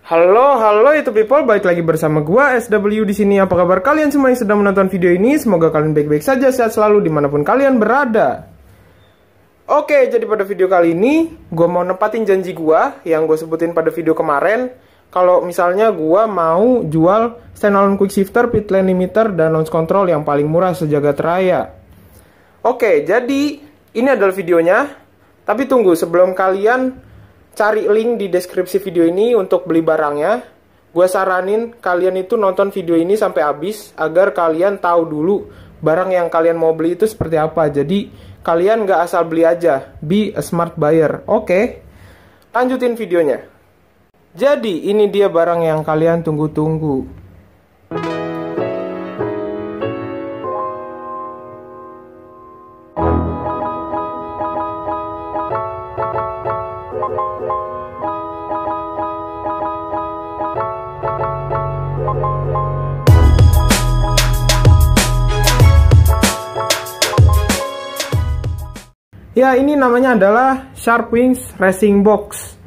Halo itu people, balik lagi bersama gua SW di sini. Apa kabar kalian semua yang sedang menonton video ini? Semoga kalian baik-baik saja, sehat selalu dimanapun kalian berada. Oke, jadi pada video kali ini gua mau nepatin janji gua yang gue sebutin pada video kemarin. Kalau misalnya gua mau jual standalone quick shifter, pit lane limiter, dan launch control yang paling murah sejagat raya. Oke, jadi ini adalah videonya. Tapi tunggu, sebelum kalian cari link di deskripsi video ini untuk beli barangnya, gue saranin kalian itu nonton video ini sampai habis agar kalian tahu dulu barang yang kalian mau beli itu seperti apa. Jadi kalian nggak asal beli aja, be a smart buyer. Oke, lanjutin videonya. Jadi ini dia barang yang kalian tunggu-tunggu. Ya, ini namanya adalah Sharpwings Racing Box.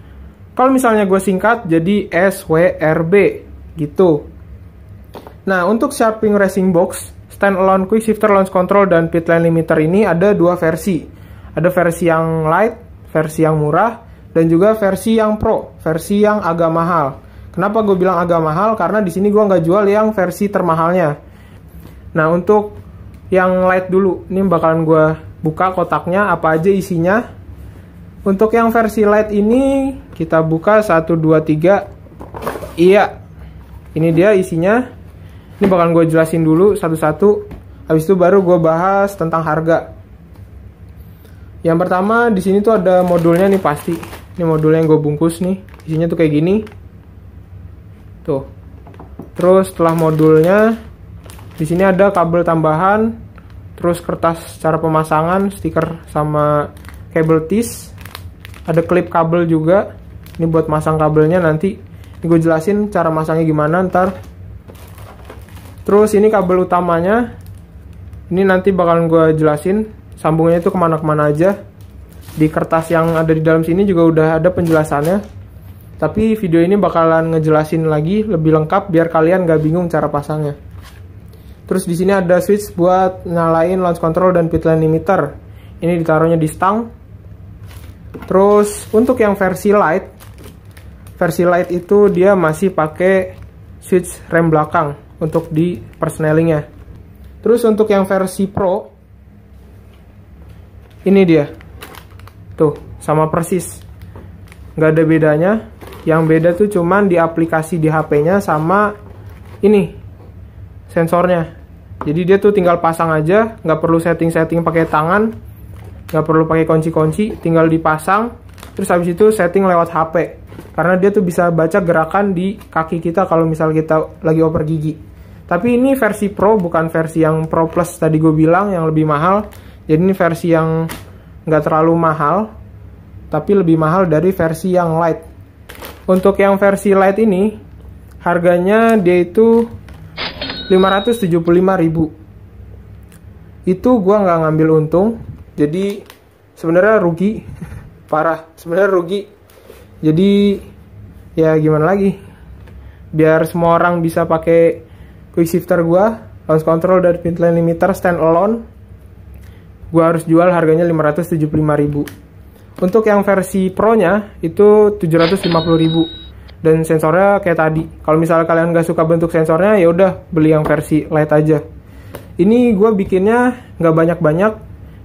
Kalau misalnya gue singkat jadi SWRB gitu. Nah, untuk Sharpwings Racing Box standalone quick shifter, launch control, dan pit lane limiter ini ada dua versi. Ada versi yang light, versi yang murah, dan juga versi yang pro, versi yang agak mahal. Kenapa gue bilang agak mahal? Karena di sini gue nggak jual yang versi termahalnya. Nah, untuk yang light dulu, ini bakalan gue buka kotaknya, apa aja isinya. Untuk yang versi light ini kita buka 1, 2, 3. Iya, ini dia isinya. Ini bakalan gue jelasin dulu satu-satu. Habis itu baru gue bahas tentang harga. Yang pertama di sini tuh ada modulnya nih pasti. Ini modulnya yang gue bungkus nih. Isinya tuh kayak gini. Tuh. Terus setelah modulnya di sini ada kabel tambahan. Terus kertas cara pemasangan, stiker sama kabel tis. Ada klip kabel juga. Ini buat masang kabelnya nanti. Ini gue jelasin cara masangnya gimana ntar. Terus ini kabel utamanya. Ini nanti bakalan gue jelasin sambungannya itu kemana-kemana aja. Di kertas yang ada di dalam sini juga udah ada penjelasannya. Tapi video ini bakalan ngejelasin lagi lebih lengkap biar kalian gak bingung cara pasangnya. Terus di sini ada switch buat nyalain launch control dan pit lane limiter. Ini ditaruhnya di stang. Terus untuk yang versi light itu dia masih pakai switch rem belakang untuk di persnelingnya. Terus untuk yang versi pro, ini dia. Tuh, sama persis. Nggak ada bedanya. Yang beda tuh cuman di aplikasi di HP-nya sama ini sensornya. Jadi dia tuh tinggal pasang aja, nggak perlu setting-setting pakai tangan, nggak perlu pakai kunci-kunci, tinggal dipasang. Terus habis itu setting lewat HP, karena dia tuh bisa baca gerakan di kaki kita kalau misal kita lagi oper gigi. Tapi ini versi Pro, bukan versi yang Pro Plus tadi gue bilang yang lebih mahal. Jadi ini versi yang nggak terlalu mahal, tapi lebih mahal dari versi yang light. Untuk yang versi light ini, harganya dia itu 575.000. Itu gua nggak ngambil untung, jadi sebenarnya rugi. Parah, sebenarnya rugi. Jadi ya gimana lagi, biar semua orang bisa pakai quick shifter gua, launch control dari pit lane limiter stand alone, gua harus jual harganya 575.000. Untuk yang versi pro nya itu 750.000. Dan sensornya kayak tadi. Kalau misalnya kalian nggak suka bentuk sensornya, ya udah beli yang versi light aja. Ini gue bikinnya nggak banyak-banyak.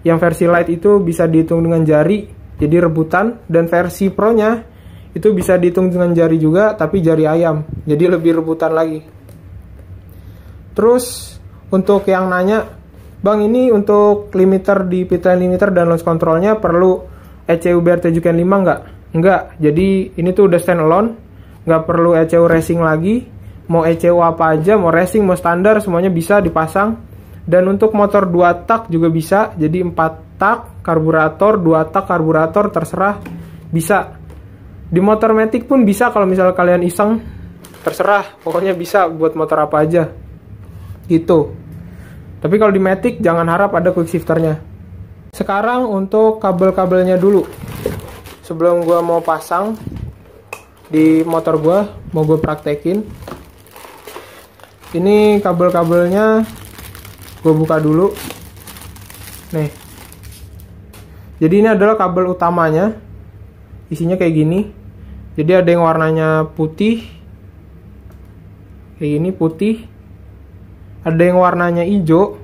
Yang versi light itu bisa dihitung dengan jari, jadi rebutan. Dan versi pro-nya itu bisa dihitung dengan jari juga, tapi jari ayam, jadi lebih rebutan lagi. Terus untuk yang nanya, bang ini untuk limiter di pit lane limiter dan launch controlnya perlu ECU BRT Juken 5 nggak? Nggak. Jadi ini tuh udah stand alone. Nggak perlu ECU racing lagi. Mau ECU apa aja, mau racing, mau standar, semuanya bisa dipasang. Dan untuk motor 2 tak juga bisa. Jadi 4 tak karburator, 2 tak karburator, terserah. Bisa. Di motor Matic pun bisa kalau misalnya kalian iseng. Terserah, pokoknya bisa buat motor apa aja. Gitu. Tapi kalau di Matic jangan harap ada quick shifternya. Sekarang untuk kabel-kabelnya dulu. Sebelum gua mau pasang, di motor gua, mau gue praktekin. Ini kabel-kabelnya gue buka dulu. Nih. Jadi ini adalah kabel utamanya. Isinya kayak gini. Jadi ada yang warnanya putih. Kayak gini putih. Ada yang warnanya hijau.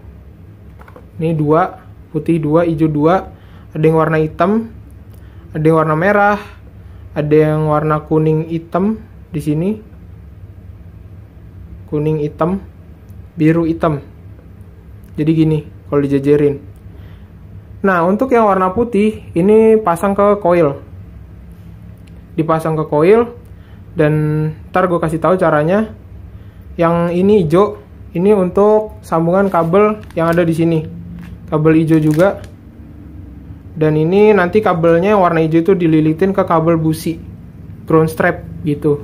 Ini 2, putih 2, hijau 2. Ada yang warna hitam. Ada yang warna merah. Ada yang warna kuning hitam di sini. Kuning hitam, biru hitam. Jadi gini kalau dijajarin. Nah, untuk yang warna putih ini pasang ke coil. Dipasang ke coil dan ntar gue kasih tahu caranya. Yang ini hijau, ini untuk sambungan kabel yang ada di sini. Kabel hijau juga. Dan ini nanti kabelnya warna hijau itu dililitin ke kabel busi, ground strap gitu.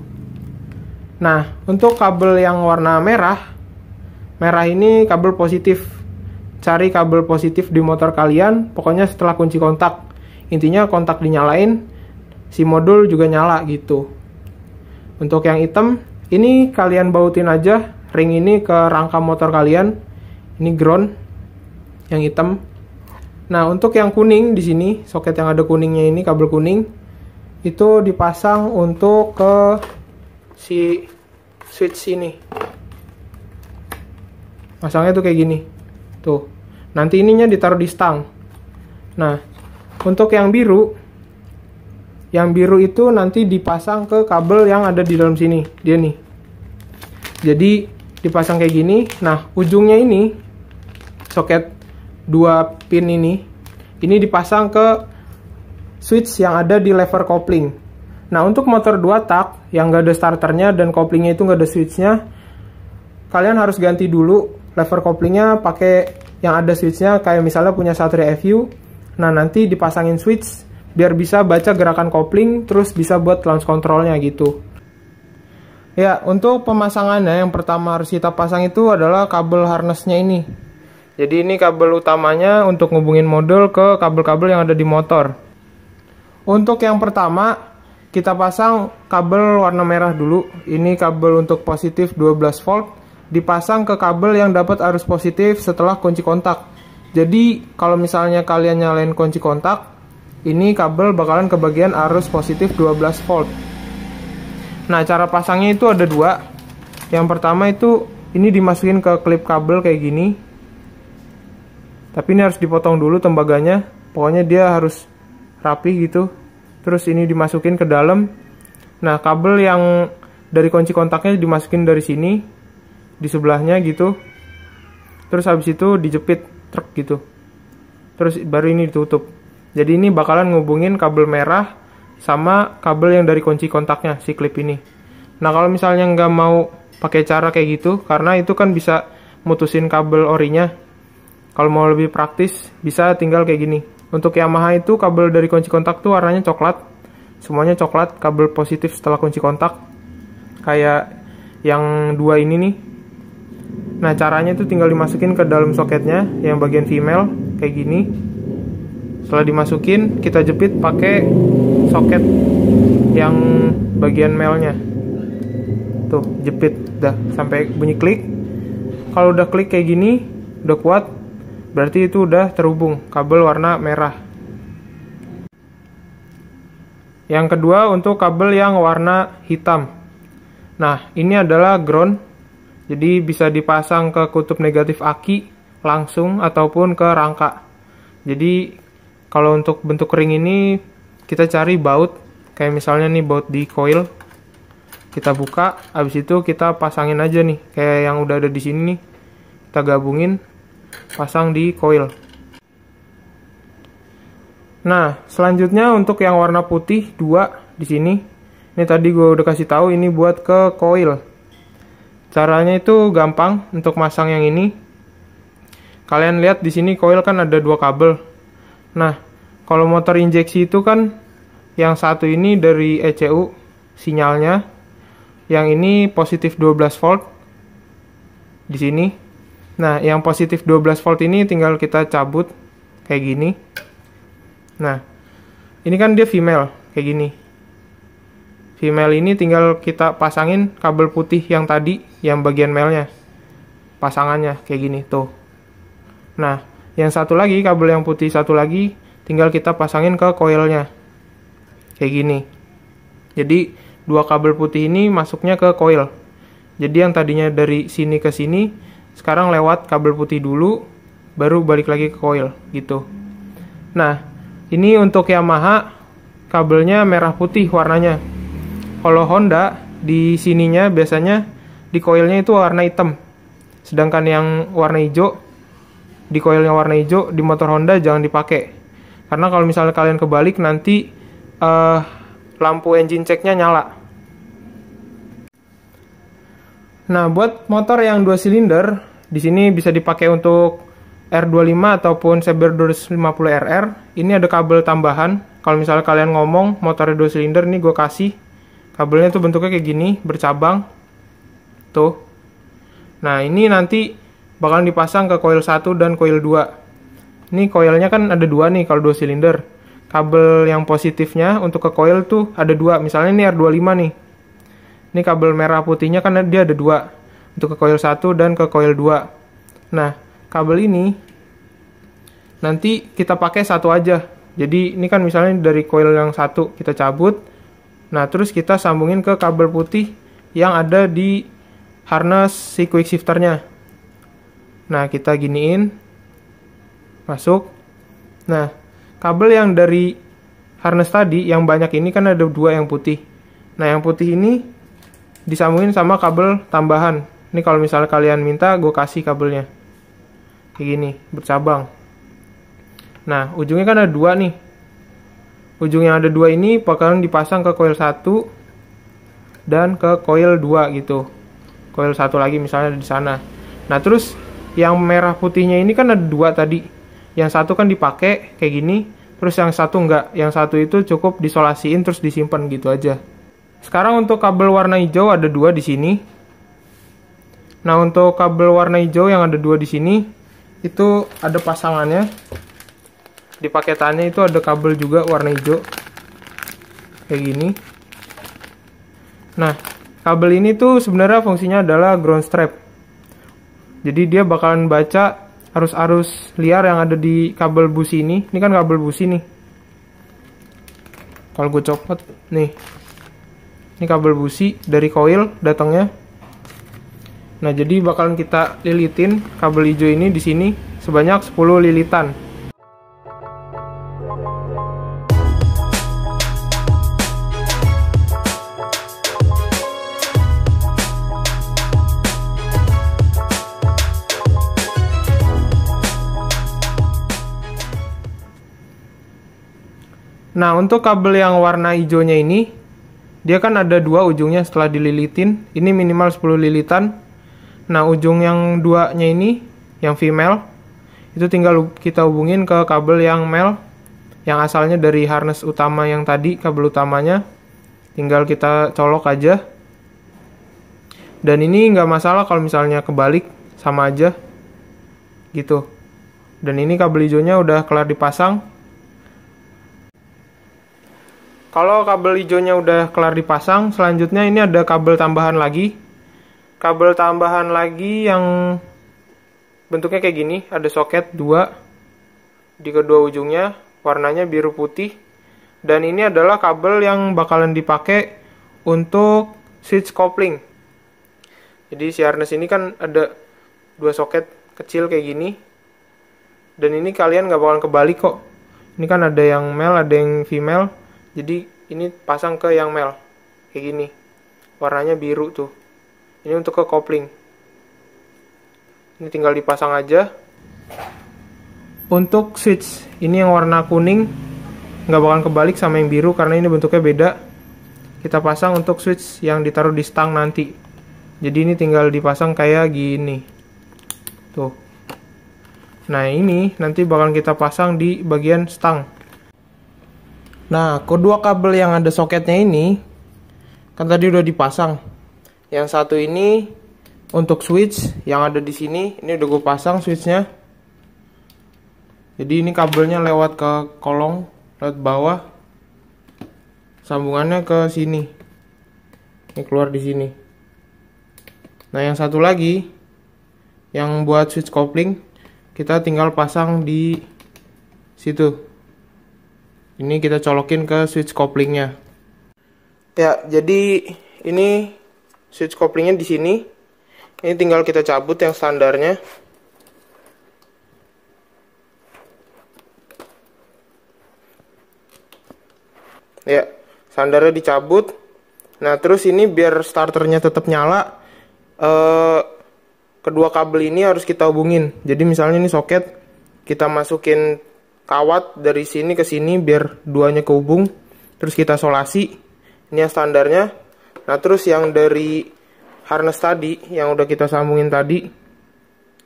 Nah, untuk kabel yang warna merah, merah ini kabel positif. Cari kabel positif di motor kalian, pokoknya setelah kunci kontak. Intinya kontak dinyalain, si modul juga nyala gitu. Untuk yang hitam, ini kalian bautin aja ring ini ke rangka motor kalian. Ini ground yang hitam. Nah, untuk yang kuning di sini, soket yang ada kuningnya ini, kabel kuning, itu dipasang untuk ke si switch ini. Pasangnya tuh kayak gini. Tuh. Nanti ininya ditaruh di stang. Nah, untuk yang biru itu nanti dipasang ke kabel yang ada di dalam sini. Dia nih. Jadi dipasang kayak gini. Nah, ujungnya ini soket 2 pin ini dipasang ke switch yang ada di lever kopling. Nah, untuk motor 2 tak yang gak ada starternya dan koplingnya itu gak ada switchnya, kalian harus ganti dulu lever koplingnya pakai yang ada switchnya, kayak misalnya punya Satria FU. Nah, nanti dipasangin switch biar bisa baca gerakan kopling, terus bisa buat launch controlnya gitu. Ya, untuk pemasangannya yang pertama harus kita pasang itu adalah kabel harnessnya ini. Jadi ini kabel utamanya untuk ngubungin modul ke kabel-kabel yang ada di motor. Untuk yang pertama, kita pasang kabel warna merah dulu. Ini kabel untuk positif 12 volt. Dipasang ke kabel yang dapat arus positif setelah kunci kontak. Jadi kalau misalnya kalian nyalain kunci kontak, ini kabel bakalan ke bagian arus positif 12 volt. Nah, cara pasangnya itu ada 2. Yang pertama itu ini dimasukin ke klip kabel kayak gini. Tapi ini harus dipotong dulu tembaganya. Pokoknya dia harus rapi gitu. Terus ini dimasukin ke dalam. Nah, kabel yang dari kunci kontaknya dimasukin dari sini, di sebelahnya gitu. Terus habis itu dijepit truk gitu. Terus baru ini ditutup. Jadi ini bakalan ngubungin kabel merah sama kabel yang dari kunci kontaknya, si klip ini. Nah, kalau misalnya nggak mau pakai cara kayak gitu, karena itu kan bisa mutusin kabel orinya. Kalau mau lebih praktis, bisa tinggal kayak gini. Untuk Yamaha itu kabel dari kunci kontak tuh warnanya coklat. Semuanya coklat, kabel positif setelah kunci kontak. Kayak yang 2 ini nih. Nah, caranya itu tinggal dimasukin ke dalam soketnya yang bagian female kayak gini. Setelah dimasukin, kita jepit pakai soket yang bagian male-nya. Tuh, jepit dah sampai bunyi klik. Kalau udah klik kayak gini, udah kuat, berarti itu udah terhubung kabel warna merah. Yang kedua untuk kabel yang warna hitam. Nah, ini adalah ground. Jadi bisa dipasang ke kutub negatif aki langsung ataupun ke rangka. Jadi kalau untuk bentuk ring ini kita cari baut. Kayak misalnya nih baut di coil. Kita buka, habis itu kita pasangin aja nih. Kayak yang udah ada di sini nih. Kita gabungin, pasang di coil. Nah, selanjutnya untuk yang warna putih 2 di sini. Ini tadi gue udah kasih tahu ini buat ke coil. Caranya itu gampang untuk masang yang ini. Kalian lihat di sini coil kan ada 2 kabel. Nah, kalau motor injeksi itu kan yang satu ini dari ECU sinyalnya. Yang ini positif 12 volt di sini. Nah, yang positif 12 volt ini tinggal kita cabut kayak gini. Nah, ini kan dia female kayak gini. female ini tinggal kita pasangin kabel putih yang tadi, yang bagian male-nya. Pasangannya kayak gini tuh. Nah, yang satu lagi, kabel yang putih satu lagi, tinggal kita pasangin ke coilnya. Kayak gini. Jadi, dua kabel putih ini masuknya ke coil. Jadi yang tadinya dari sini ke sini, sekarang lewat kabel putih dulu, baru balik lagi ke coil, gitu. Nah, ini untuk Yamaha, kabelnya merah putih warnanya. Kalau Honda, di sininya biasanya, di coilnya itu warna hitam. Sedangkan yang warna hijau, di coilnya warna hijau, di motor Honda jangan dipakai. Karena kalau misalnya kalian kebalik, nanti lampu engine check-nya nyala. Nah, buat motor yang 2 silinder, di sini bisa dipakai untuk R25 ataupun Saber 250RR. Ini ada kabel tambahan. Kalau misalnya kalian ngomong motornya 2 silinder, ini gue kasih. Kabelnya tuh bentuknya kayak gini, bercabang. Tuh. Nah, ini nanti bakalan dipasang ke coil 1 dan coil 2. Ini coilnya kan ada 2 nih kalau 2 silinder. Kabel yang positifnya untuk ke coil tuh ada 2. Misalnya ini R25 nih. Ini kabel merah putihnya kan dia ada 2. Untuk ke coil 1 dan ke coil 2. Nah, kabel ini nanti kita pakai satu aja. Jadi ini kan misalnya dari coil yang satu kita cabut. Nah, terus kita sambungin ke kabel putih yang ada di harness si quick shifternya. Nah, kita giniin. Masuk. Nah, kabel yang dari harness tadi yang banyak ini kan ada 2 yang putih. Nah, yang putih ini disambungin sama kabel tambahan. Ini kalau misalnya kalian minta, gue kasih kabelnya. Kayak gini, bercabang. Nah, ujungnya kan ada 2 nih. Ujung yang ada 2 ini bakalan dipasang ke coil 1 dan ke coil 2 gitu. Coil 1 lagi misalnya di sana. Nah, terus yang merah putihnya ini kan ada 2 tadi. Yang satu kan dipakai kayak gini, terus yang satu enggak. Yang satu itu cukup disolasiin terus disimpan gitu aja. Sekarang untuk kabel warna hijau ada 2 di sini. Nah, untuk kabel warna hijau yang ada 2 di sini, itu ada pasangannya. Di paketannya itu ada kabel juga warna hijau. Kayak gini. Nah, kabel ini tuh sebenarnya fungsinya adalah ground strap. Jadi dia bakalan baca arus-arus liar yang ada di kabel busi ini. Ini kan kabel busi nih. Kalau gue copot, nih. Ini kabel busi dari coil datangnya. Nah, jadi bakalan kita lilitin kabel hijau ini di sini sebanyak 10 lilitan. Nah, untuk kabel yang warna hijaunya ini, dia kan ada 2 ujungnya setelah dililitin. Ini minimal 10 lilitan. Nah, ujung yang 2-nya ini, yang female, itu tinggal kita hubungin ke kabel yang male, yang asalnya dari harness utama yang tadi, kabel utamanya. Tinggal kita colok aja. Dan ini nggak masalah kalau misalnya kebalik, sama aja. Gitu. Dan ini kabel hijaunya udah kelar dipasang. Kalau kabel hijaunya udah kelar dipasang, selanjutnya ini ada kabel tambahan lagi. Kabel tambahan lagi yang bentuknya kayak gini, ada soket 2 di kedua ujungnya, warnanya biru putih. Dan ini adalah kabel yang bakalan dipakai untuk switch coupling. Jadi si harness ini kan ada 2 soket kecil kayak gini. Dan ini kalian nggak bakalan kebalik kok. Ini kan ada yang male, ada yang female. Jadi ini pasang ke yang male. Kayak gini. Warnanya biru tuh. Ini untuk ke kopling. Ini tinggal dipasang aja. Untuk switch, ini yang warna kuning. Nggak bakalan kebalik sama yang biru karena ini bentuknya beda. Kita pasang untuk switch yang ditaruh di stang nanti. Jadi ini tinggal dipasang kayak gini. Tuh. Nah, ini nanti bakalan kita pasang di bagian stang. Nah, kedua kabel yang ada soketnya ini kan tadi udah dipasang. Yang satu ini untuk switch yang ada di sini, ini udah gue pasang switchnya. Jadi ini kabelnya lewat ke kolong, lewat bawah, sambungannya ke sini. Ini keluar di sini. Nah, yang satu lagi yang buat switch kopling, kita tinggal pasang di situ. Ini kita colokin ke switch koplingnya. Ya, jadi ini switch koplingnya di sini. Ini tinggal kita cabut yang standarnya. Ya, standarnya dicabut. Nah, terus ini biar starternya tetap nyala, kedua kabel ini harus kita hubungin. Jadi misalnya ini soket, kita masukin kawat dari sini ke sini biar duanya kehubung. Terus kita solasi. Ini yang standarnya. Nah, terus yang dari harness tadi, yang udah kita sambungin tadi,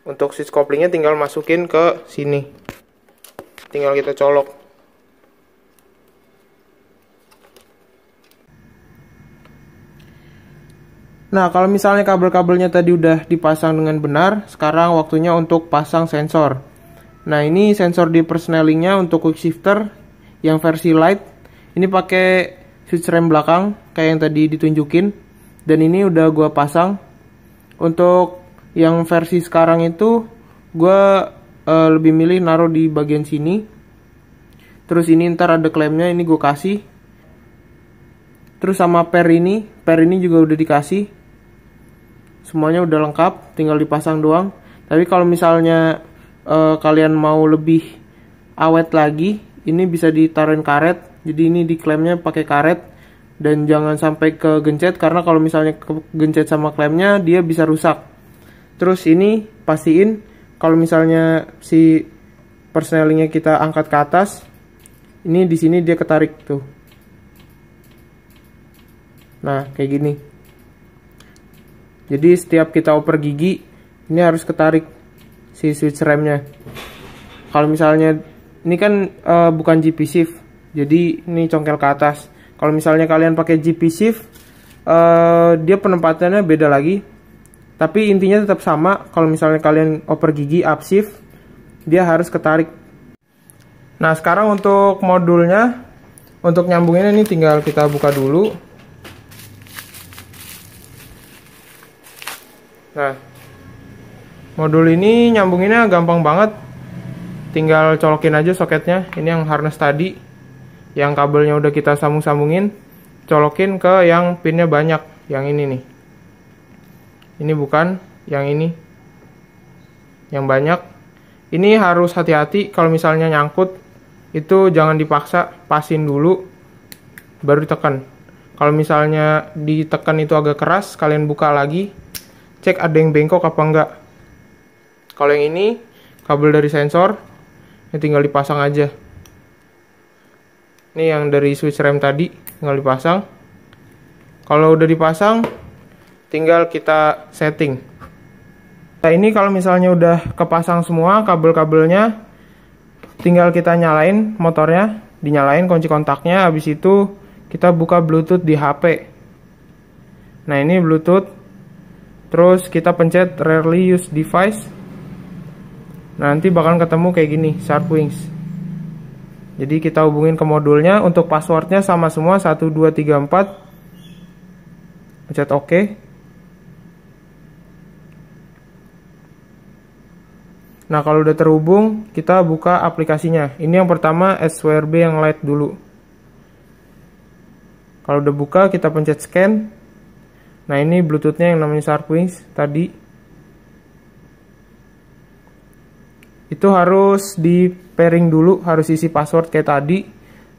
untuk switch koplingnya tinggal masukin ke sini. Tinggal kita colok. Nah, kalau misalnya kabel-kabelnya tadi udah dipasang dengan benar, sekarang waktunya untuk pasang sensor. Nah, ini sensor di persnelingnya untuk quick shifter yang versi light. Ini pakai switch rem belakang kayak yang tadi ditunjukin. Dan ini udah gue pasang. Untuk yang versi sekarang itu, gue lebih milih naruh di bagian sini. Terus ini ntar ada klemnya, ini gue kasih. Terus sama per ini juga udah dikasih. Semuanya udah lengkap, tinggal dipasang doang. Tapi kalau misalnya kalian mau lebih awet lagi, ini bisa ditaruhin karet. Jadi ini di klemnya pakai karet. Dan jangan sampai kegencet, karena kalau misalnya kegencet sama klemnya, dia bisa rusak. Terus ini pastiin kalau misalnya si persnelingnya kita angkat ke atas, ini di sini dia ketarik tuh. Nah, kayak gini. Jadi setiap kita oper gigi, ini harus ketarik si switch remnya. Kalau misalnya ini kan bukan GP shift, jadi ini congkel ke atas. Kalau misalnya kalian pakai GP shift, dia penempatannya beda lagi. Tapi intinya tetap sama. Kalau misalnya kalian oper gigi up shift, dia harus ketarik. Nah, sekarang untuk modulnya, untuk nyambunginnya ini tinggal kita buka dulu. Nah, modul ini nyambunginnya gampang banget. Tinggal colokin aja soketnya. Ini yang harness tadi, yang kabelnya udah kita sambung-sambungin. Colokin ke yang pinnya banyak, yang ini nih. Ini bukan, yang ini. Yang banyak. Ini harus hati-hati kalau misalnya nyangkut. Itu jangan dipaksa, pasin dulu, baru ditekan. Kalau misalnya ditekan itu agak keras, kalian buka lagi. Cek ada yang bengkok apa enggak. Kalau yang ini kabel dari sensor, ini tinggal dipasang aja. Ini yang dari switch rem tadi tinggal dipasang. Kalau udah dipasang, tinggal kita setting. Nah, ini kalau misalnya udah kepasang semua kabel-kabelnya, tinggal kita nyalain motornya, dinyalain kunci kontaknya. Habis itu kita buka Bluetooth di HP. Nah, ini Bluetooth. Terus kita pencet Rarely Used Device. Nah, nanti bakal ketemu kayak gini, SharpWings. Jadi kita hubungin ke modulnya. Untuk passwordnya sama semua, 1234. Pencet OK. Nah, kalau udah terhubung, kita buka aplikasinya. Ini yang pertama SWRB yang light dulu. Kalau udah buka, kita pencet scan. Nah, ini Bluetoothnya yang namanya SharpWings tadi. Itu harus di pairing dulu, harus isi password kayak tadi,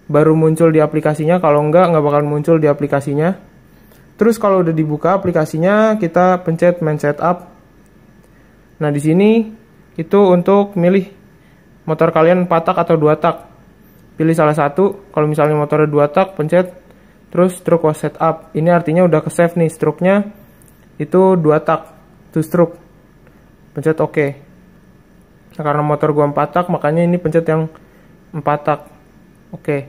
baru muncul di aplikasinya. Kalau nggak bakal muncul di aplikasinya. Terus kalau udah dibuka aplikasinya, kita pencet main setup. Nah, di sini itu untuk milih motor kalian 4 tak atau 2 tak. Pilih salah satu. Kalau misalnya motornya 2 tak, pencet terus stroke was setup. Ini artinya udah ke save nih, stroke-nya itu 2 tak, 2 stroke. Pencet OK. Nah, karena motor gua 4 tak, makanya ini pencet yang 4 tak. Oke.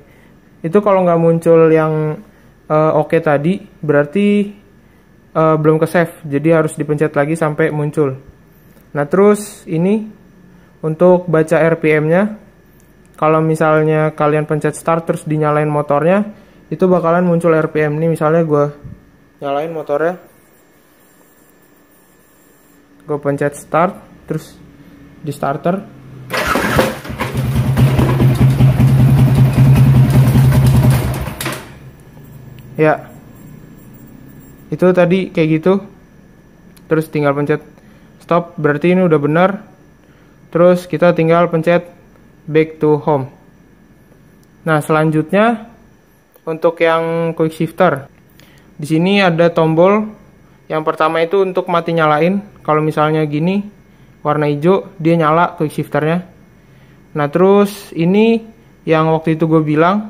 Itu kalau nggak muncul yang OK tadi, berarti belum ke save. Jadi harus dipencet lagi sampai muncul. Nah, terus ini untuk baca RPM-nya. Kalau misalnya kalian pencet start terus dinyalain motornya, itu bakalan muncul RPM. Ini misalnya gue nyalain motornya. Gue pencet start, terus di starter. Ya, itu tadi kayak gitu. Terus tinggal pencet stop, berarti ini udah benar. Terus kita tinggal pencet back to home. Nah, selanjutnya untuk yang quick shifter. Di sini ada tombol. Yang pertama itu untuk mati nyalain. Kalau misalnya gini, warna hijau, dia nyala quick shifternya. Nah, terus ini yang waktu itu gue bilang,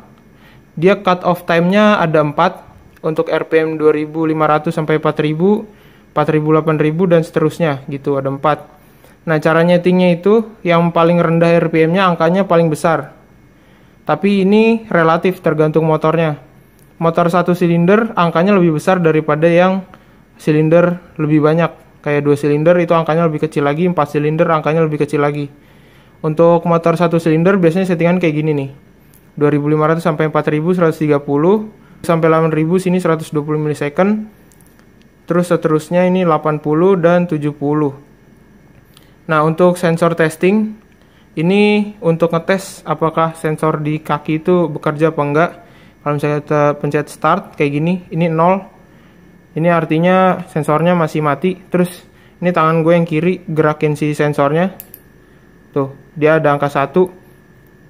dia cut off time-nya ada 4 untuk RPM 2500 sampai 4000, 4000, 8000 dan seterusnya gitu, ada 4. Nah, cara nyetingnya itu yang paling rendah RPM-nya angkanya paling besar. Tapi ini relatif tergantung motornya. Motor 1 silinder angkanya lebih besar daripada yang silinder lebih banyak. Kayak 2 silinder itu angkanya lebih kecil lagi, 4 silinder angkanya lebih kecil lagi. Untuk motor 1 silinder biasanya settingan kayak gini nih. 2500 sampai 4000 130, sampai 8000 sini 120 milisecond. Terus seterusnya ini 80 dan 70. Nah, untuk sensor testing ini untuk ngetes apakah sensor di kaki itu bekerja apa enggak. Kalau misalnya kita pencet start kayak gini, ini 0. Ini artinya sensornya masih mati. Terus ini tangan gue yang kiri gerakin si sensornya. Tuh, dia ada angka 1.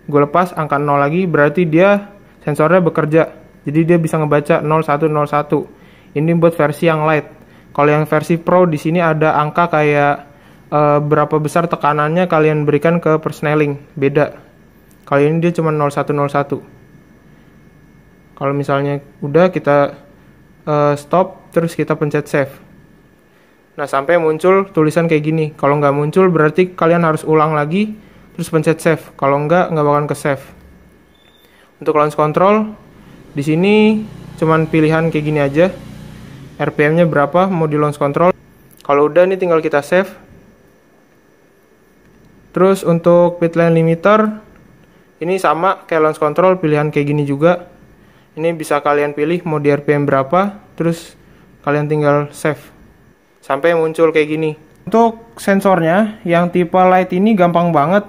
Gue lepas angka 0 lagi, berarti dia sensornya bekerja. Jadi dia bisa ngebaca 0101. Ini buat versi yang light. Kalau yang versi pro di sini ada angka kayak berapa besar tekanannya kalian berikan ke persneling, beda. Kalau ini dia cuma 0101. Kalau misalnya udah kita stop, terus kita pencet save. Nah, sampai muncul tulisan kayak gini. Kalau nggak muncul berarti kalian harus ulang lagi, terus pencet save. Kalau nggak bakalan ke save. Untuk launch control di sini cuman pilihan kayak gini aja. RPM-nya berapa mau di launch control. Kalau udah nih tinggal kita save. Terus untuk pit lane limiter ini sama kayak launch control, pilihan kayak gini juga. Ini bisa kalian pilih mau di RPM berapa, terus kalian tinggal save sampai muncul kayak gini. Untuk sensornya yang tipe light ini gampang banget.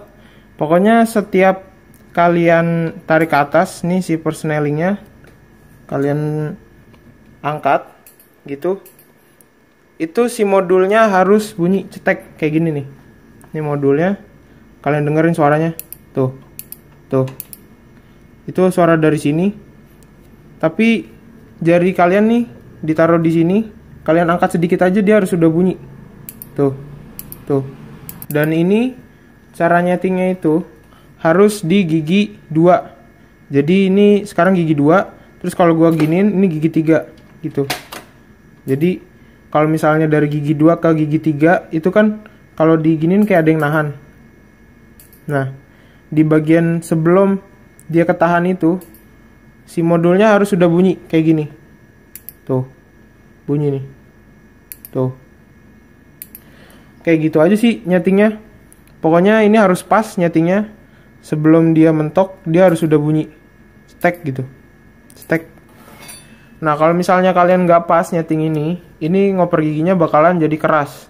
Pokoknya setiap kalian tarik ke atas nih si persnelingnya, kalian angkat gitu, itu si modulnya harus bunyi cetek kayak gini nih. Ini modulnya, kalian dengerin suaranya, tuh, itu suara dari sini. Tapi jari kalian nih ditaruh di sini, kalian angkat sedikit aja dia harus sudah bunyi, tuh. Dan ini cara nyetingnya itu harus di gigi 2. Jadi ini sekarang gigi 2, terus kalau gua giniin ini gigi 3 gitu. Jadi kalau misalnya dari gigi 2 ke gigi 3 itu kan kalau diginin kayak ada yang nahan. Nah, di bagian sebelum dia ketahan itu si modulnya harus sudah bunyi kayak gini. Tuh. Bunyi nih. Tuh. Kayak gitu aja sih nyetingnya. Pokoknya ini harus pas nyetingnya. Sebelum dia mentok dia harus sudah bunyi. Stack gitu. Stack. Nah, kalau misalnya kalian nggak pas nyeting ini ngoper giginya bakalan jadi keras.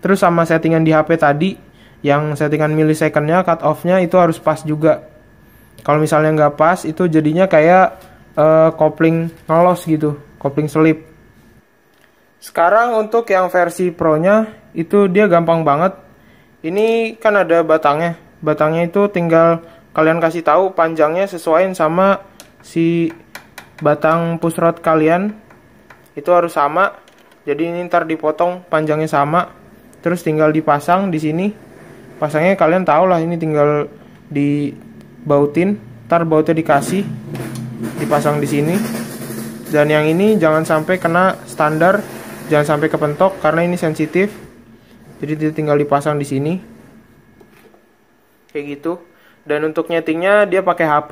Terus sama settingan di HP tadi, yang settingan milisecondnya, cut off-nya itu harus pas juga. Kalau misalnya nggak pas, itu jadinya kayak kopling ngelos gitu, kopling selip. Sekarang untuk yang versi Pro-nya, itu dia gampang banget. Ini kan ada batangnya. Batangnya itu tinggal kalian kasih tahu panjangnya sesuaiin sama si batang pushrod kalian, itu harus sama. Jadi ini ntar dipotong panjangnya sama, terus tinggal dipasang di sini. Pasangnya kalian tahu lah, ini tinggal dibautin, ntar bautnya dikasih, dipasang di sini. Dan yang ini jangan sampai kena standar, jangan sampai kepentok karena ini sensitif. Jadi dia tinggal dipasang di sini, kayak gitu. Dan untuk nyetingnya dia pakai HP.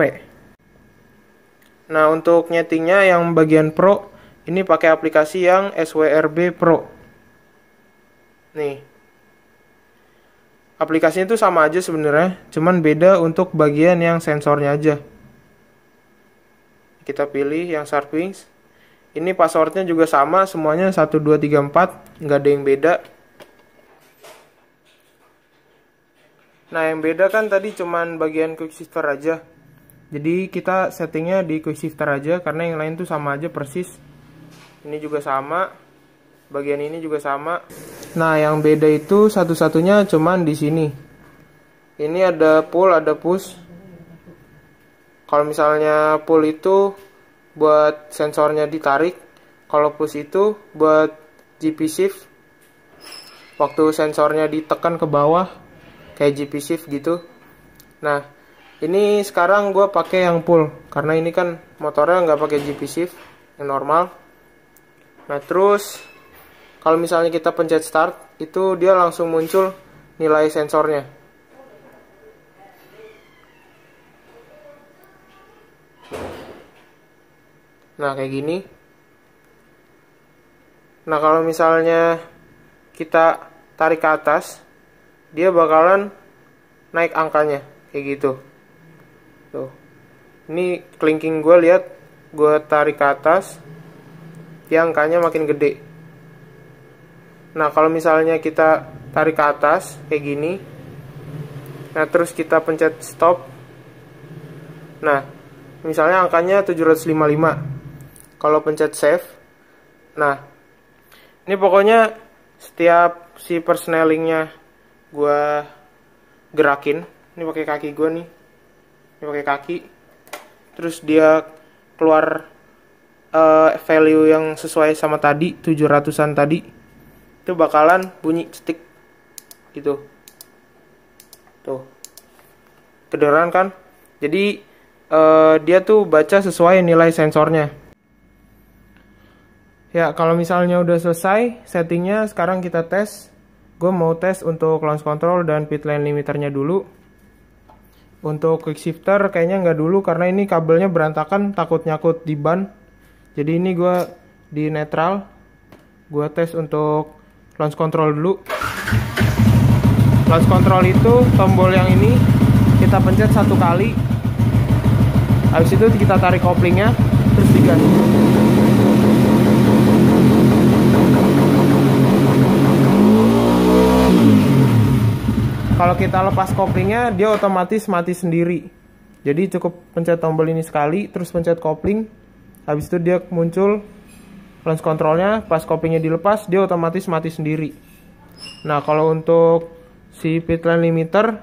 Nah, untuk nyetingnya yang bagian Pro, ini pakai aplikasi yang SWRB Pro. Nih. Aplikasinya itu sama aja sebenarnya, cuman beda untuk bagian yang sensornya aja. Kita pilih yang SharpWings. Ini passwordnya juga sama, semuanya 1234, nggak ada yang beda. Nah, yang beda kan tadi cuman bagian quick shifter aja. Jadi kita settingnya di quick shifter aja, karena yang lain tuh sama aja persis. Ini juga sama, bagian ini juga sama. Nah, yang beda itu satu-satunya cuman di sini. Ini ada pull, ada push. Kalau misalnya pull itu buat sensornya ditarik, kalau push itu buat GP shift. Waktu sensornya ditekan ke bawah, kayak GP shift gitu. Nah, ini sekarang gue pakai yang pull, karena ini kan motornya nggak pakai GP shift, yang normal. Nah, terus kalau misalnya kita pencet start, itu dia langsung muncul nilai sensornya. Nah, kayak gini. Nah, kalau misalnya kita tarik ke atas, dia bakalan naik angkanya, kayak gitu. Tuh. Ini clinking gue, lihat, gue tarik ke atas, dia angkanya makin gede. Nah, kalau misalnya kita tarik ke atas, kayak gini. Nah, terus kita pencet stop. Nah, misalnya angkanya 755. Kalau pencet save, nah, ini pokoknya setiap si persnelingnya gue gerakin, ini pakai kaki gue nih, ini pakai kaki, terus dia keluar value yang sesuai sama tadi, 700-an tadi, itu bakalan bunyi cetik, gitu, tuh, kedengeran kan? Jadi dia tuh baca sesuai nilai sensornya. Ya, kalau misalnya udah selesai settingnya, sekarang kita tes. Gue mau tes untuk launch control dan pit lane limiternya dulu. Untuk quick shifter kayaknya nggak dulu, karena ini kabelnya berantakan, takut nyakut di ban. Jadi ini gue di netral. Gue tes untuk launch control dulu. Launch control itu tombol yang ini kita pencet 1 kali. Habis itu kita tarik koplingnya, terus digas. Kalau kita lepas koplingnya, dia otomatis mati sendiri. Jadi cukup pencet tombol ini sekali, terus pencet kopling. Habis itu dia muncul launch controlnya, pas koplingnya dilepas, dia otomatis mati sendiri. Nah, kalau untuk si pit lane limiter,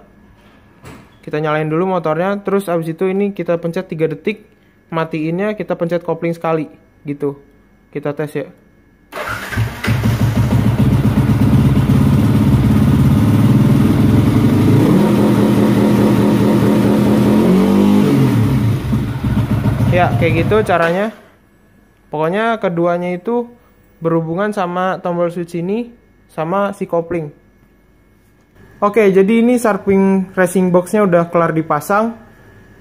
kita nyalain dulu motornya, terus habis itu ini kita pencet 3 detik, matiinnya kita pencet kopling sekali, gitu. Kita tes ya. Ya, kayak gitu caranya. Pokoknya keduanya itu berhubungan sama tombol switch ini sama si kopling. Oke, jadi ini Sharpwing racing boxnya udah kelar dipasang.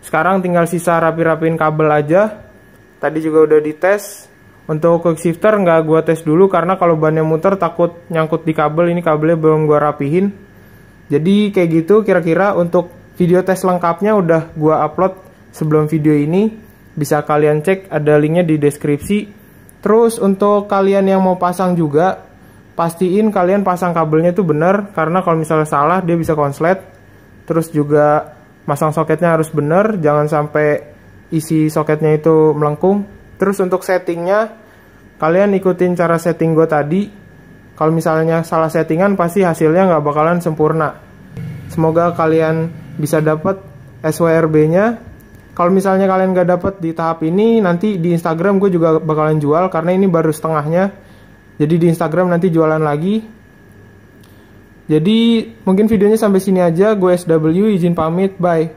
Sekarang tinggal sisa rapi-rapiin kabel aja. Tadi juga udah dites. Untuk quick shifter nggak gua tes dulu, karena kalau bannya muter takut nyangkut di kabel. Ini kabelnya belum gua rapihin. Jadi kayak gitu kira-kira. Untuk video tes lengkapnya udah gua upload sebelum video ini. Bisa kalian cek, ada linknya di deskripsi. Terus untuk kalian yang mau pasang juga, pastiin kalian pasang kabelnya itu bener, karena kalau misalnya salah dia bisa konslet. Terus juga masang soketnya harus bener, jangan sampai isi soketnya itu melengkung. Terus untuk settingnya, kalian ikutin cara setting gue tadi. Kalau misalnya salah settingan, pasti hasilnya nggak bakalan sempurna. Semoga kalian bisa dapat SWRB-nya. Kalau misalnya kalian nggak dapat di tahap ini, nanti di Instagram gue juga bakalan jual, karena ini baru setengahnya. Jadi di Instagram nanti jualan lagi. Jadi mungkin videonya sampai sini aja. Gue SW, izin pamit, bye.